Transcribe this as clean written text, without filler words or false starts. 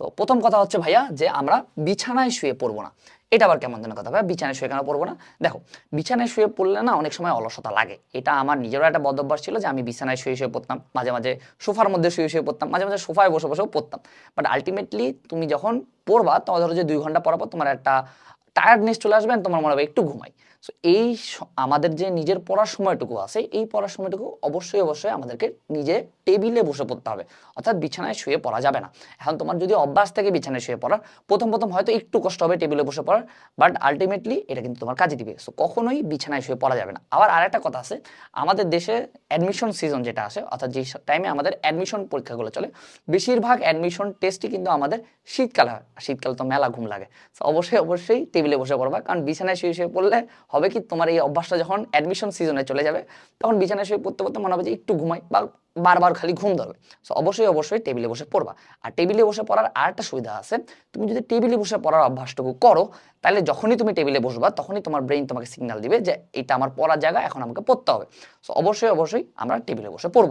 তো প্রথম কথা হচ্ছে ভাইয়া যে আমরা বিছানায় শুয়ে পড়বো না। এটা আবার কেমন যেন কথা ভাইয়া, বিছানায় শুয়ে কেন পড়বো না? দেখো, বিছানায় শুয়ে পড়লে না অনেক সময় অলসতা লাগে। এটা আমার নিজেরও একটা বদ অভ্যাস ছিল যে আমি বিছানায় শুয়ে শুয়ে পড়তাম, মাঝে মাঝে সোফার মধ্যে শুয়ে শুয়ে পড়তাম, মাঝে মাঝে সোফায় বসে বসেও পড়তাম। বাট আলটিমেটলি তুমি যখন পড়বা, তোমার ধরো যে 2 ঘন্টা পড়ার পর তোমার একটা টায়ার্ডনেস চলে আসবে and তোমার মনে হবে একটু ঘুমাই। সো আমাদের যে নিজের পড়ার সময়টুকু আছে, এই পড়ার সময়টুকু অবশ্যই অবশ্যই আমাদেরকে নিজে টেবিলে বসে পড়তে হবে, অর্থাৎ বিছানায় শুয়ে পড়া যাবে না। এখন তোমার যদি অভ্যাস থেকে বিছানায় শুয়ে পড়ার, প্রথম প্রথম হয়তো একটু কষ্ট হবে টেবিলে বসে পড়ার, বাট আলটিমেটলি এটা কিন্তু তোমার কাজে দিবে। সো কখনোই বিছানায় শুয়ে পড়া যাবে না। আবার আরেকটা কথা আছে, আমাদের দেশে অ্যাডমিশন সিজন যেটা আসে, অর্থাৎ যে টাইমে আমাদের অ্যাডমিশন পরীক্ষাগুলো চলে, বেশিরভাগ অ্যাডমিশন টেস্টই কিন্তু আমাদের শীতকালে হয়। শীতকালে তো মেলা ঘুম লাগে। সো অবশ্যই অবশ্যই টেবিলে বসে পড়বা, কারণ বিছানায় শুয়ে শুয়ে পড়লে হবে কি, তোমার এই অভ্যাসটা যখন অ্যাডমিশন সিজনে চলে যাবে, তখন বিছানায় শুয়ে পড়তে পড়তে মনে হবে যে একটু ঘুমাই, বা বারবার খালি ঘুম ধরবে। সো অবশ্যই অবশ্যই টেবিলে বসে পড়বা। আর টেবিলে বসে পড়ার আরেকটা সুবিধা আছে, তুমি যদি টেবিলে বসে পড়ার অভ্যাসটুকু করো, তাহলে যখনই তুমি টেবিলে বসবা তখনই তোমার ব্রেইন তোমাকে সিগন্যাল দিবে যে এটা আমার পড়ার জায়গা, এখন আমাকে পড়তে হবে। সো অবশ্যই অবশ্যই আমরা টেবিলে বসে পড়বো।